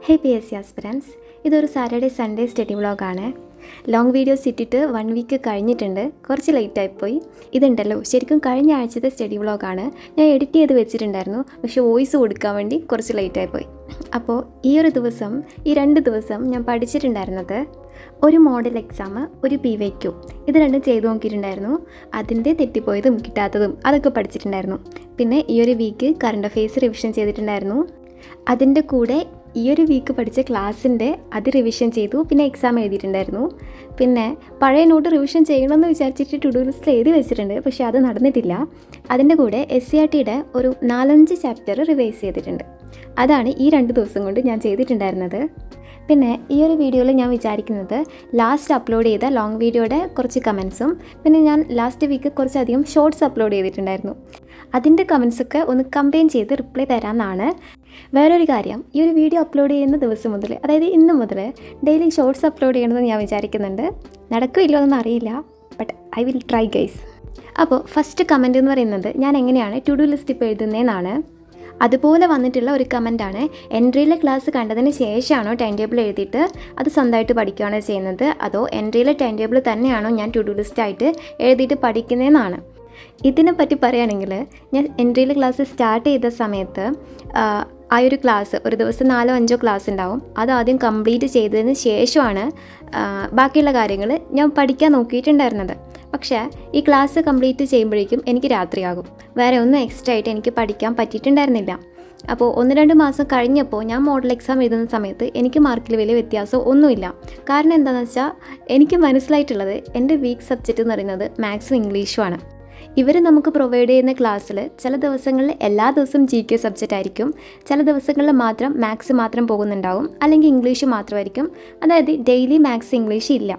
ഹേ P S C aspirants, ഇതൊരു Saturday Sunday study വ്ളോഗാണ്. Long videos ഇട്ടിട്ട് 1 വീക്ക് കഴിഞ്ഞിട്ടുണ്ട്, കുറച്ച് ലേറ്റായിപ്പോയി. ഇതുണ്ടല്ലോ ശരിക്കും കഴിഞ്ഞ ആഴ്ചത്തെ സ്റ്റഡി വ്ളോഗാണ്. ഞാൻ എഡിറ്റ് ചെയ്ത് വെച്ചിട്ടുണ്ടായിരുന്നു, പക്ഷേ വോയിസ് കൊടുക്കാൻ വേണ്ടി കുറച്ച് ലേറ്റായിപ്പോയി. അപ്പോൾ ഈ 2 ദിവസം ഞാൻ പഠിച്ചിട്ടുണ്ടായിരുന്നത് ഒരു മോഡൽ എക്സാം, ഒരു PYQ, ഇത് രണ്ടും ചെയ്ത് നോക്കിയിട്ടുണ്ടായിരുന്നു. അതിൻ്റെ തെറ്റിപ്പോയതും കിട്ടാത്തതും അതൊക്കെ പഠിച്ചിട്ടുണ്ടായിരുന്നു. പിന്നെ ഈ ഒരു വീക്ക് കറണ്ട് അഫെയർസ് റിവിഷൻ ചെയ്തിട്ടുണ്ടായിരുന്നു. അതിൻ്റെ കൂടെ ഈ ഒരു വീക്ക് പഠിച്ച ക്ലാസ്സിൻ്റെ അത് റിവിഷൻ ചെയ്തു. പിന്നെ എക്സാം എഴുതിയിട്ടുണ്ടായിരുന്നു. പിന്നെ പഴയ നോട്ട് റിവിഷൻ ചെയ്യണമെന്ന് വിചാരിച്ചിട്ട് ടു ഡു ലിസ്റ്റിൽ എഴുതി വെച്ചിട്ടുണ്ട്, പക്ഷേ അത് നടന്നിട്ടില്ല. അതിൻ്റെ കൂടെ SCRTയുടെ ഒരു 4-5 ചാപ്റ്റർ റിവൈസ് ചെയ്തിട്ടുണ്ട്. അതാണ് ഈ 2 ദിവസം കൊണ്ട് ഞാൻ ചെയ്തിട്ടുണ്ടായിരുന്നത്. പിന്നെ ഈ ഒരു വീഡിയോയിൽ ഞാൻ വിചാരിക്കുന്നത് ലാസ്റ്റ് അപ്ലോഡ് ചെയ്ത ലോങ് വീഡിയോയുടെ കുറച്ച് കമൻസും, പിന്നെ ഞാൻ ലാസ്റ്റ് വീക്ക് കുറച്ചധികം ഷോർട്സ് അപ്ലോഡ് ചെയ്തിട്ടുണ്ടായിരുന്നു, അതിൻ്റെ കമൻസൊക്കെ ഒന്ന് കമ്പൈൻ ചെയ്ത് റിപ്ലൈ തരാമെന്നാണ്. വേറൊരു കാര്യം, ഈ ഒരു വീഡിയോ അപ്ലോഡ് ചെയ്യുന്ന ദിവസം മുതൽ, അതായത് ഇന്ന് മുതൽ ഡെയിലി ഷോർട്സ് അപ്ലോഡ് ചെയ്യണമെന്ന് ഞാൻ വിചാരിക്കുന്നുണ്ട്. നടക്കില്ലോ എന്നൊന്നും അറിയില്ല, but I will try guys. അപ്പോൾ ഫസ്റ്റ് കമൻറ്റ് എന്ന് പറയുന്നത് ഞാൻ എങ്ങനെയാണ് ടു ഡു ലിസ്റ്റ് ഇപ്പോൾ എഴുതുന്നതെന്നാണ്. അതുപോലെ വന്നിട്ടുള്ള ഒരു കമൻറ്റാണ്, എൻട്രിയിലെ ക്ലാസ് കണ്ടതിന് ശേഷമാണോ ടൈം ടേബിൾ എഴുതിയിട്ട് അത് സ്വന്തമായിട്ട് പഠിക്കുകയാണോ ചെയ്യുന്നത്, അതോ എൻട്രിയിലെ ടൈം ടേബിൾ തന്നെയാണോ ഞാൻ ടു ഡു ലിസ്റ്റായിട്ട് എഴുതിയിട്ട് പഠിക്കുന്നതെന്നാണ്. ഇതിനെപ്പറ്റി പറയുകയാണെങ്കിൽ, ഞാൻ എൻട്രിയിലെ ക്ലാസ് സ്റ്റാർട്ട് ചെയ്ത സമയത്ത് ആ ഒരു ക്ലാസ് ഒരു ദിവസം 4-5 ക്ലാസ് ഉണ്ടാവും. അത് ആദ്യം കംപ്ലീറ്റ് ചെയ്തതിന് ശേഷമാണ് ബാക്കിയുള്ള കാര്യങ്ങൾ ഞാൻ പഠിക്കാൻ നോക്കിയിട്ടുണ്ടായിരുന്നത്. പക്ഷേ ഈ ക്ലാസ് കംപ്ലീറ്റ് ചെയ്യുമ്പോഴേക്കും എനിക്ക് രാത്രിയാകും. വേറെ ഒന്നും എക്സ്ട്രാ ആയിട്ട് എനിക്ക് പഠിക്കാൻ പറ്റിയിട്ടുണ്ടായിരുന്നില്ല. അപ്പോൾ 1-2 മാസം കഴിഞ്ഞപ്പോൾ ഞാൻ മോഡൽ എക്സാം എഴുതുന്ന സമയത്ത് എനിക്ക് മാർക്കിൽ വലിയ വ്യത്യാസം ഒന്നുമില്ല. കാരണം എന്താണെന്ന് വെച്ചാൽ, എനിക്ക് മനസ്സിലായിട്ടുള്ളത് എൻ്റെ വീക്ക് സബ്ജക്റ്റ് എന്ന് പറയുന്നത് മാത്സും ഇംഗ്ലീഷുമാണ്. ഇവർ നമുക്ക് പ്രൊവൈഡ് ചെയ്യുന്ന ക്ലാസ്സിൽ ചില ദിവസങ്ങളിൽ എല്ലാ ദിവസവും GK സബ്ജക്റ്റ് ആയിരിക്കും, ചില ദിവസങ്ങളിൽ മാത്രം മാത്സ് മാത്രം പോകുന്നുണ്ടാവും, അല്ലെങ്കിൽ ഇംഗ്ലീഷ് മാത്രമായിരിക്കും. അതായത് ഡെയിലി മാത്സ് ഇംഗ്ലീഷ് ഇല്ല.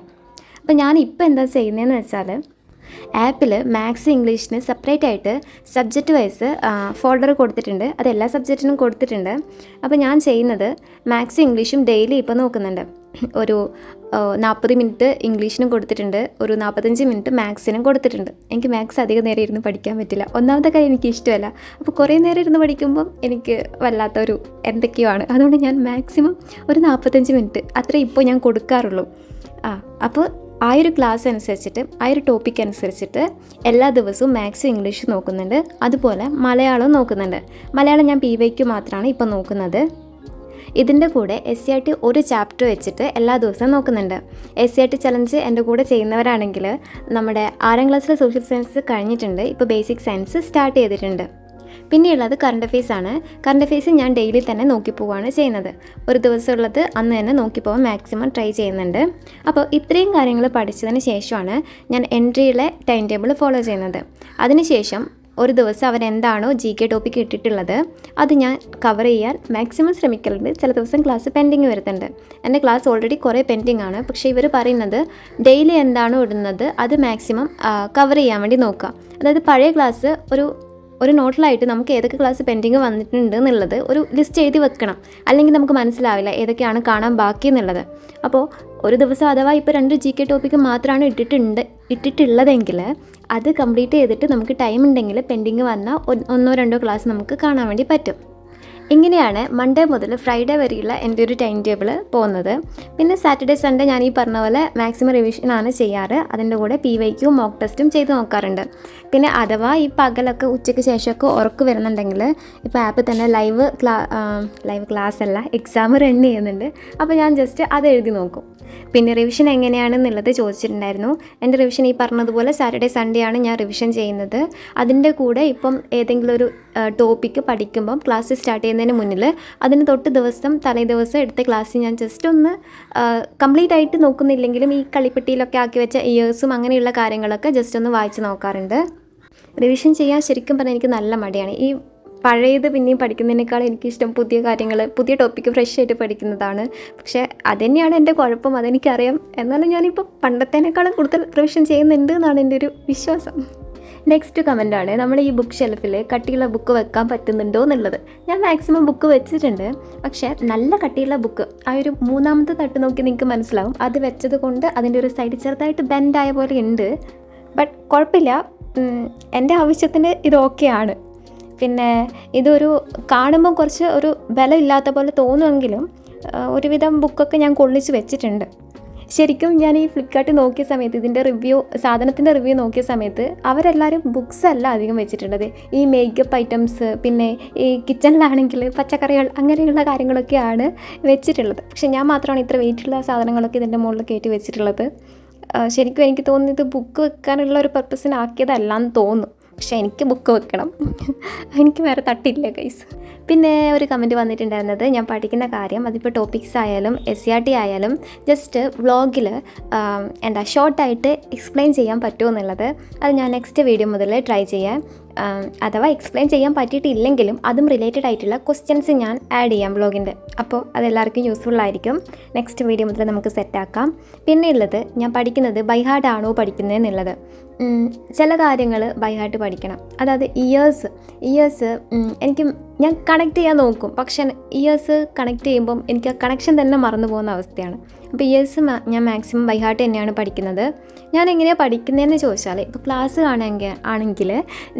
അപ്പോൾ ഞാനിപ്പോൾ എന്താ ചെയ്യുന്നതെന്ന് വെച്ചാൽ, ആപ്പിൽ മാത്സ് ഇംഗ്ലീഷിന് സെപ്പറേറ്റ് ആയിട്ട് സബ്ജക്റ്റ് വൈസ് ഫോൾഡർ കൊടുത്തിട്ടുണ്ട്. അത് എല്ലാ സബ്ജക്റ്റിനും കൊടുത്തിട്ടുണ്ട്. അപ്പോൾ ഞാൻ ചെയ്യുന്നത് മാത്സ് ഇംഗ്ലീഷും ഡെയിലി ഇപ്പോൾ നോക്കുന്നുണ്ട്. ഒരു 40 മിനിറ്റ് ഇംഗ്ലീഷിനും കൊടുത്തിട്ടുണ്ട്, ഒരു 45 മിനിറ്റ് മാത്സിനും കൊടുത്തിട്ടുണ്ട്. എനിക്ക് മാത്സ് അധികം നേരം ഇരുന്ന് പഠിക്കാൻ പറ്റില്ല. ഒന്നാമത്തെ കാര്യം എനിക്ക് ഇഷ്ടമല്ല. അപ്പോൾ കുറേ നേരം ഇരുന്ന് പഠിക്കുമ്പം എനിക്ക് വല്ലാത്തൊരു എന്തൊക്കെയോ ആണ്. അതുകൊണ്ട് ഞാൻ മാക്സിമം ഒരു 45 മിനിറ്റ് അത്രേ ഇപ്പോൾ ഞാൻ കൊടുക്കാറുള്ളൂ. അപ്പോൾ ആ ഒരു ക്ലാസ് അനുസരിച്ചിട്ട്, ആ ഒരു ടോപ്പിക് അനുസരിച്ചിട്ട് എല്ലാ ദിവസവും മാത്സും ഇംഗ്ലീഷും നോക്കുന്നുണ്ട്. അതുപോലെ മലയാളം നോക്കുന്നുണ്ട്. മലയാളം ഞാൻ PYQ മാത്രമാണ് ഇപ്പോൾ നോക്കുന്നത്. ഇതിൻ്റെ കൂടെ SCRT ഒരു ചാപ്റ്റർ വെച്ചിട്ട് എല്ലാ ദിവസവും നോക്കുന്നുണ്ട്. SCRT ചലഞ്ച് എൻ്റെ കൂടെ ചെയ്യുന്നവരാണെങ്കിൽ നമ്മുടെ 6ാം ക്ലാസ്സിലെ സോഷ്യൽ സയൻസ് കഴിഞ്ഞിട്ടുണ്ട്, ഇപ്പോൾ ബേസിക് സയൻസ് സ്റ്റാർട്ട് ചെയ്തിട്ടുണ്ട്. പിന്നെയുള്ളത് കറണ്ട് അഫെയർസ് ആണ്. കറണ്ട് അഫെയർസ് ഞാൻ ഡെയിലി തന്നെ നോക്കി പോവുകയാണ് ചെയ്യുന്നത്. ഒരു ദിവസമുള്ളത് അന്ന് തന്നെ നോക്കി പോകാൻ മാക്സിമം ട്രൈ ചെയ്യുന്നുണ്ട്. അപ്പോൾ ഇത്രയും കാര്യങ്ങൾ പഠിച്ചതിന് ശേഷമാണ് ഞാൻ എൻട്രിയിലെ ടൈം ടേബിൾ ഫോളോ ചെയ്യുന്നത്. അതിനുശേഷം ഒരു ദിവസം അവരെന്താണോ GK ടോപ്പിക്ക് ഇട്ടിട്ടുള്ളത് അത് ഞാൻ കവർ ചെയ്യാൻ മാക്സിമം ശ്രമിക്കലുണ്ട്. ചില ദിവസം ക്ലാസ് പെൻഡിങ് വരുന്നുണ്ട്. എൻ്റെ ക്ലാസ് ഓൾറെഡി കുറേ പെൻഡിങ് ആണ്. പക്ഷേ ഇവർ പറയുന്നത് ഡെയിലി എന്താണോ ഇടുന്നത് അത് മാക്സിമം കവർ ചെയ്യാൻ വേണ്ടി നോക്കുക. അതായത് പഴയ ക്ലാസ് ഒരു നോട്ടിലായിട്ട് നമുക്ക് ഏതൊക്കെ ക്ലാസ് പെൻഡിങ് വന്നിട്ടുണ്ട് എന്നുള്ളത് ഒരു ലിസ്റ്റ് എഴുതി വെക്കണം. അല്ലെങ്കിൽ നമുക്ക് മനസ്സിലാവില്ല ഏതൊക്കെയാണ് കാണാൻ ബാക്കി എന്നുള്ളത്. അപ്പോൾ ഒരു ദിവസം അഥവാ ഇപ്പോൾ 2 GK ടോപ്പിക്ക് മാത്രമാണ് ഇട്ടിട്ടുള്ളതെങ്കിൽ അത് കംപ്ലീറ്റ് ചെയ്തിട്ട് നമുക്ക് ടൈം ഉണ്ടെങ്കിൽ പെൻഡിങ് വന്നാൽ 1-2 ക്ലാസ് നമുക്ക് കാണാൻ വേണ്ടി പറ്റും. ഇങ്ങനെയാണ് മൺഡേ മുതൽ ഫ്രൈഡേ വരെയുള്ള എൻ്റെ ഒരു ടൈം ടേബിൾ പോകുന്നത്. പിന്നെ സാറ്റർഡേ സൺഡേ ഞാൻ ഈ പറഞ്ഞ പോലെ മാക്സിമം റിവിഷനാണ് ചെയ്യാറ്. അതിൻ്റെ കൂടെ PYQ മോക്ക് ടെസ്റ്റും ചെയ്ത് നോക്കാറുണ്ട്. പിന്നെ അഥവാ ഈ പകലൊക്കെ ഉച്ചയ്ക്ക് ശേഷമൊക്കെ ഉറക്ക് വരുന്നുണ്ടെങ്കിൽ ഇപ്പോൾ ആപ്പിൽ തന്നെ ലൈവ് ക്ലാസ് അല്ല, എക്സാം റൺ ചെയ്യുന്നുണ്ട്. അപ്പോൾ ഞാൻ ജസ്റ്റ് അത് എഴുതി നോക്കും. പിന്നെ റിവിഷൻ എങ്ങനെയാണെന്നുള്ളത് ചോദിച്ചിട്ടുണ്ടായിരുന്നു. എൻ്റെ റിവിഷൻ ഈ പറഞ്ഞതുപോലെ സാറ്റർഡേ സൺഡേ ആണ് ഞാൻ റിവിഷൻ ചെയ്യുന്നത്. അതിൻ്റെ കൂടെ ഇപ്പം ഏതെങ്കിലും ഒരു ടോപ്പിക്ക് പഠിക്കുമ്പം ക്ലാസ് സ്റ്റാർട്ട് ചെയ്യുന്നതിന് മുന്നിൽ അതിന് തൊട്ട് തലേ ദിവസം എടുത്ത ക്ലാസ് ഞാൻ ജസ്റ്റ് ഒന്ന് കംപ്ലീറ്റ് ആയിട്ട് നോക്കുന്നില്ലെങ്കിലും ഈ കളിപ്പെട്ടിയിലൊക്കെ ആക്കി വെച്ച ഇയേഴ്സും അങ്ങനെയുള്ള കാര്യങ്ങളൊക്കെ ജസ്റ്റ് ഒന്ന് വായിച്ച് നോക്കാറുണ്ട്. റിവിഷൻ ചെയ്യാൻ ശരിക്കും പറഞ്ഞാൽ എനിക്ക് നല്ല മടിയാണ്. ഈ പഴയത് പിന്നെയും പഠിക്കുന്നതിനേക്കാൾ എനിക്കിഷ്ടം പുതിയ കാര്യങ്ങൾ, പുതിയ ടോപ്പിക്ക് ഫ്രഷ് ആയിട്ട് പഠിക്കുന്നതാണ്. പക്ഷേ അതുതന്നെയാണ് എൻ്റെ കുഴപ്പം, അതെനിക്കറിയാം. എന്നാലും ഞാനിപ്പോൾ പണ്ടത്തേനേക്കാളും കൂടുതൽ റിവിഷൻ ചെയ്യുന്നുണ്ട് എന്നാണ് എൻ്റെ ഒരു വിശ്വാസം. നെക്സ്റ്റ് കമൻറ്റാണ്, നമ്മൾ ഈ ബുക്ക് ഷെൽഫിൽ കട്ടിയുള്ള ബുക്ക് വെക്കാൻ പറ്റുന്നുണ്ടോ എന്നുള്ളത്. ഞാൻ മാക്സിമം ബുക്ക് വെച്ചിട്ടുണ്ട്. പക്ഷേ നല്ല കട്ടിയുള്ള ബുക്ക്, ആ ഒരു 3ാമത്തെ തട്ട് നോക്കി നിങ്ങൾക്ക് മനസ്സിലാവും. അത് വെച്ചത് കൊണ്ട് അതിൻ്റെ ഒരു സൈഡ് ചെറുതായിട്ട് ബെൻഡായ പോലെ ഉണ്ട്. ബട്ട് കുഴപ്പമില്ല, എൻ്റെ ആവശ്യത്തിന് ഇത് ഓക്കെയാണ്. പിന്നെ ഇതൊരു കാണുമ്പോൾ കുറച്ച് ഒരു ബലമില്ലാത്ത പോലെ തോന്നുമെങ്കിലും ഒരുവിധം ബുക്കൊക്കെ ഞാൻ കൊള്ളിച്ച് വെച്ചിട്ടുണ്ട്. ശരിക്കും ഞാൻ ഈ ഫ്ലിപ്കാർട്ടിൽ നോക്കിയ സമയത്ത് ഇതിൻ്റെ സാധനത്തിൻ്റെ റിവ്യൂ നോക്കിയ സമയത്ത് അവരെല്ലാവരും ബുക്സ് അല്ല അധികം വെച്ചിട്ടുള്ളത്. ഈ മേക്കപ്പ് ഐറ്റംസ്, പിന്നെ ഈ കിച്ചണിലാണെങ്കിൽ പച്ചക്കറികൾ, അങ്ങനെയുള്ള കാര്യങ്ങളൊക്കെയാണ് വെച്ചിട്ടുള്ളത്. പക്ഷെ ഞാൻ മാത്രമാണ് ഇത്ര വെയിറ്റുള്ള സാധനങ്ങളൊക്കെ ഇതിൻ്റെ മുകളിൽ കയറ്റി വെച്ചിട്ടുള്ളത്. ശരിക്കും എനിക്ക് തോന്നുന്നത് ബുക്ക് വെക്കാനുള്ള ഒരു പർപ്പസിനാക്കിയതല്ലാന്ന് തോന്നുന്നു. പക്ഷേ എനിക്ക് ബുക്ക് വെക്കണം, എനിക്ക് വേറെ തട്ടില്ല ഗൈസ്. പിന്നെ ഒരു കമൻറ്റ് വന്നിട്ടുണ്ടായിരുന്നത് ഞാൻ പഠിക്കുന്ന കാര്യം, അതിപ്പോൾ ടോപ്പിക്സ് ആയാലും SCRT ആയാലും ജസ്റ്റ് വ്ളോഗിൽ ഷോർട്ടായിട്ട് എക്സ്പ്ലെയിൻ ചെയ്യാൻ പറ്റുമോ എന്നുള്ളത്. അത് ഞാൻ നെക്സ്റ്റ് വീഡിയോ മുതൽ ട്രൈ ചെയ്യാം. അഥവാ എക്സ്പ്ലെയിൻ ചെയ്യാൻ പറ്റിയിട്ടില്ലെങ്കിലും അതും റിലേറ്റഡ് ആയിട്ടുള്ള ക്വസ്റ്റ്യൻസ് ഞാൻ ആഡ് ചെയ്യാം വ്ളോഗിൻ്റെ. അപ്പോൾ അതെല്ലാവർക്കും യൂസ്ഫുൾ ആയിരിക്കും. നെക്സ്റ്റ് വീഡിയോ മുതൽ നമുക്ക് സെറ്റാക്കാം. പിന്നെ ഉള്ളത്, ഞാൻ പഠിക്കുന്നത് ബൈ ഹാർട്ട് ആണോ പഠിക്കുന്നതെന്നുള്ളത്. ചില കാര്യങ്ങൾ ബൈ ഹാർട്ട് പഠിക്കണം. അതായത് ഇയേഴ്സ് ഞാൻ കണക്ട് ചെയ്യാൻ നോക്കും, പക്ഷേ ഇയേഴ്സ് കണക്ട് ചെയ്യുമ്പം എനിക്ക് ആ കണക്ഷൻ തന്നെ മറന്നു പോകുന്ന അവസ്ഥയാണ്. അപ്പോൾ ഇയേഴ്സ് ഞാൻ മാക്സിമം ബൈ ഹാർട്ട് തന്നെയാണ് പഠിക്കുന്നത്. ഞാൻ എങ്ങനെയാണ് പഠിക്കുന്നതെന്ന് ചോദിച്ചാൽ, ഇപ്പോൾ ക്ലാസ് ആണെങ്കിൽ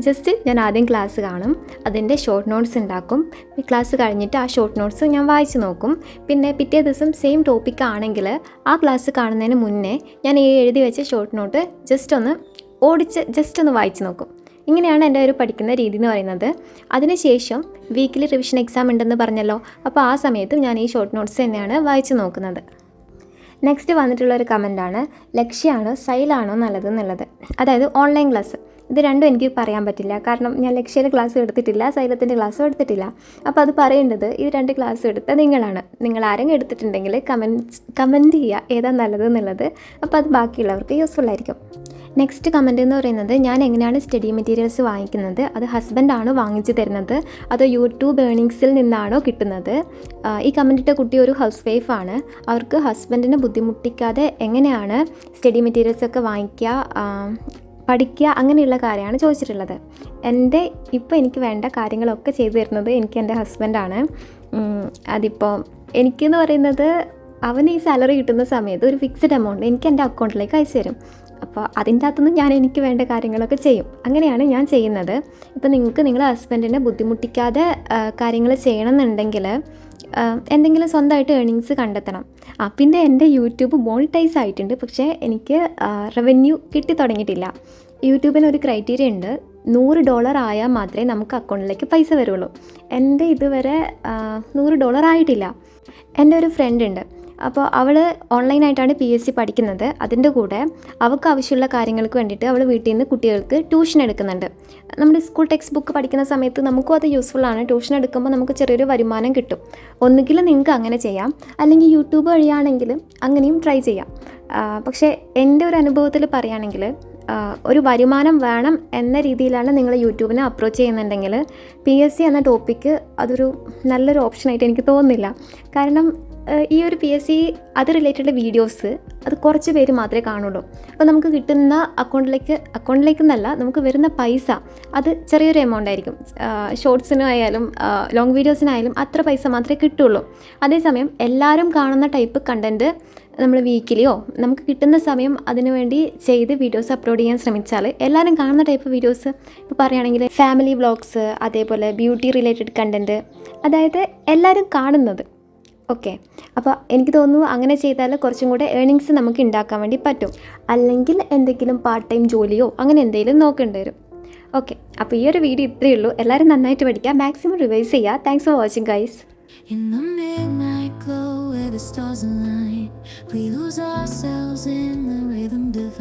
ജസ്റ്റ് ഞാൻ ആദ്യം ക്ലാസ് കാണും, അതിൻ്റെ ഷോർട്ട് നോട്ട്സ് ഉണ്ടാക്കും. ക്ലാസ് കഴിഞ്ഞിട്ട് ആ ഷോർട്ട് നോട്ട്സ് ഞാൻ വായിച്ച് നോക്കും. പിന്നെ പിറ്റേ ദിവസം സെയിം ടോപ്പിക് ആണെങ്കിൽ ആ ക്ലാസ് കാണുന്നതിന് മുന്നേ ഞാൻ ഈ എഴുതി വെച്ച ഷോർട്ട് നോട്ട് ജസ്റ്റ് ഒന്ന് വായിച്ച് നോക്കും. ഇങ്ങനെയാണ് എൻ്റെ ഒരു പഠിക്കുന്ന രീതി എന്ന് പറയുന്നത്. അതിനുശേഷം വീക്കിലി റിവിഷൻ എക്സാം ഉണ്ടെന്ന് പറഞ്ഞല്ലോ, അപ്പോൾ ആ സമയത്തും ഞാൻ ഈ ഷോർട്ട് നോട്ട്സ് തന്നെയാണ് വായിച്ച് നോക്കുന്നത്. നെക്സ്റ്റ് വന്നിട്ടുള്ളൊരു കമൻറ്റാണ്, ലക്ഷ്യമാണോ സൈലാണോ നല്ലതെന്നുള്ളത്. അതായത് ഓൺലൈൻ ക്ലാസ്. ഇത് രണ്ടും എനിക്ക് പറയാൻ പറ്റില്ല, കാരണം ഞാൻ ലക്ഷ്യയുടെ ക്ലാസ് എടുത്തിട്ടില്ല, സൈലത്തിൻ്റെ ക്ലാസ്സും എടുത്തിട്ടില്ല. അപ്പോൾ അത് പറയേണ്ടത് ഈ 2 ക്ലാസ് എടുത്ത നിങ്ങളാണ്. നിങ്ങൾ ആരെങ്കിലും എടുത്തിട്ടുണ്ടെങ്കിൽ കമൻറ്റ് ചെയ്യുക ഏതാ നല്ലതെന്നുള്ളത്. അപ്പോൾ അത് ബാക്കിയുള്ളവർക്ക് യൂസ്ഫുൾ ആയിരിക്കും. നെക്സ്റ്റ് കമൻറ്റ് എന്ന് പറയുന്നത്, ഞാൻ എങ്ങനെയാണ് സ്റ്റഡി മെറ്റീരിയൽസ് വാങ്ങിക്കുന്നത്? അത് ഹസ്ബൻഡാണോ വാങ്ങിച്ചു തരുന്നത്, അതോ യൂട്യൂബ് ഏണിങ്സിൽ നിന്നാണോ കിട്ടുന്നത്? ഈ കമൻറ്റിട്ട കുട്ടി ഒരു ഹൗസ് വൈഫാണ്. അവർക്ക് ഹസ്ബൻഡിനെ ബുദ്ധിമുട്ടിക്കാതെ എങ്ങനെയാണ് സ്റ്റഡി മെറ്റീരിയൽസൊക്കെ പഠിക്കുക, അങ്ങനെയുള്ള കാര്യമാണ് ചോദിച്ചിട്ടുള്ളത്. ഇപ്പോൾ എനിക്ക് വേണ്ട കാര്യങ്ങളൊക്കെ ചെയ്തു തരുന്നത് എനിക്ക് എൻ്റെ ഹസ്ബൻഡാണ്. അതിപ്പോൾ എനിക്കെന്ന് പറയുന്നത്, അവന് ഈ സാലറി കിട്ടുന്ന സമയത്ത് ഒരു ഫിക്സഡ് എമൗണ്ട് എനിക്ക് എൻ്റെ അക്കൗണ്ടിലേക്ക് അയച്ചു തരും. അപ്പോൾ അതിൻ്റെ അകത്തുനിന്ന് എനിക്ക് വേണ്ട കാര്യങ്ങളൊക്കെ ചെയ്യും. അങ്ങനെയാണ് ഞാൻ ചെയ്യുന്നത്. ഇപ്പോൾ നിങ്ങളുടെ ഹസ്ബൻഡിനെ ബുദ്ധിമുട്ടിക്കാതെ കാര്യങ്ങൾ ചെയ്യണമെന്നുണ്ടെങ്കിൽ എന്തെങ്കിലും സ്വന്തമായിട്ട് ഏണിങ്സ് കണ്ടെത്തണം. പിന്നെ എൻ്റെ യൂട്യൂബ് മോണിറ്റൈസ് ആയിട്ടുണ്ട്, പക്ഷേ എനിക്ക് റവന്യൂ കിട്ടി തുടങ്ങിയിട്ടില്ല. യൂട്യൂബിന് ഒരു ക്രൈറ്റീരിയ ഉണ്ട്, $100 ആയാൽ മാത്രമേ നമുക്ക് അക്കൗണ്ടിലേക്ക് പൈസ വരുള്ളൂ. എൻ്റെ ഇതുവരെ $100 ആയിട്ടില്ല. എൻ്റെ ഒരു ഫ്രണ്ട് ഉണ്ട്, അപ്പോൾ അവൾ ഓൺലൈനായിട്ടാണ് PSC പഠിക്കുന്നത്. അതിൻ്റെ കൂടെ അവൾക്ക് ആവശ്യമുള്ള കാര്യങ്ങൾക്ക് വേണ്ടിയിട്ട് അവൾ വീട്ടിൽ നിന്ന് കുട്ടികൾക്ക് ട്യൂഷൻ എടുക്കുന്നുണ്ട്. നമ്മുടെ സ്കൂൾ ടെക്സ്റ്റ് ബുക്ക് പഠിക്കുന്ന സമയത്ത് നമുക്കും അത് യൂസ്ഫുള്ളാണ്. ട്യൂഷൻ എടുക്കുമ്പോൾ നമുക്ക് ചെറിയൊരു വരുമാനം കിട്ടും. ഒന്നുകിൽ നിങ്ങൾക്ക് അങ്ങനെ ചെയ്യാം, അല്ലെങ്കിൽ യൂട്യൂബ് വഴിയാണെങ്കിലും അങ്ങനെയും ട്രൈ ചെയ്യാം. പക്ഷേ എൻ്റെ ഒരു അനുഭവത്തിൽ പറയുകയാണെങ്കിൽ ഒരു വരുമാനം വേണം എന്ന രീതിയിലാണ് നിങ്ങൾ യൂട്യൂബിനെ അപ്രോച്ച് ചെയ്യുന്നുണ്ടെങ്കിൽ PSC എന്ന ടോപ്പിക്ക് അതൊരു നല്ലൊരു ഓപ്ഷനായിട്ട് എനിക്ക് തോന്നുന്നില്ല. കാരണം ഈ ഒരു PSC അത് റിലേറ്റഡ് വീഡിയോസ് അത് കുറച്ച് പേര് മാത്രമേ കാണുള്ളൂ. അപ്പോൾ നമുക്ക് കിട്ടുന്ന അക്കൗണ്ടിലേക്ക് എന്നല്ല, നമുക്ക് വരുന്ന പൈസ അത് ചെറിയൊരു എമൗണ്ട് ആയിരിക്കും. ഷോർട്സിനായാലും ലോങ് വീഡിയോസിനായാലും അത്ര പൈസ മാത്രമേ കിട്ടുള്ളൂ. അതേസമയം എല്ലാവരും കാണുന്ന ടൈപ്പ് കണ്ടൻറ്റ് നമ്മൾ വീക്കിലിയോ നമുക്ക് കിട്ടുന്ന സമയം അതിനു വേണ്ടി ചെയ്ത് വീഡിയോസ് അപ്ലോഡ് ചെയ്യാൻ ശ്രമിച്ചാൽ എല്ലാവരും കാണുന്ന ടൈപ്പ് വീഡിയോസ്, ഇപ്പോൾ പറയുകയാണെങ്കിൽ ഫാമിലി വ്ളോഗ്സ്, അതേപോലെ ബ്യൂട്ടി റിലേറ്റഡ് കണ്ടൻറ്റ്, അതായത് എല്ലാവരും കാണുന്നത്. ഓക്കെ, അപ്പോൾ എനിക്ക് തോന്നുന്നു അങ്ങനെ ചെയ്താൽ കുറച്ചും കൂടെ ഏണിങ്സ് നമുക്ക് ഉണ്ടാക്കാൻ വേണ്ടി പറ്റും. അല്ലെങ്കിൽ എന്തെങ്കിലും പാർട്ട് ടൈം ജോലിയോ അങ്ങനെ എന്തെങ്കിലും നോക്കേണ്ടി വരും. ഓക്കെ, അപ്പോൾ ഈ ഒരു വീഡിയോ ഇത്രയേ ഉള്ളൂ. എല്ലാവരും നന്നായിട്ട് പഠിക്കുക, മാക്സിമം റിവൈസ് ചെയ്യുക. Thanks for watching guys. In the midnight glow where the stars align, we lose ourselves in the rhythm divine.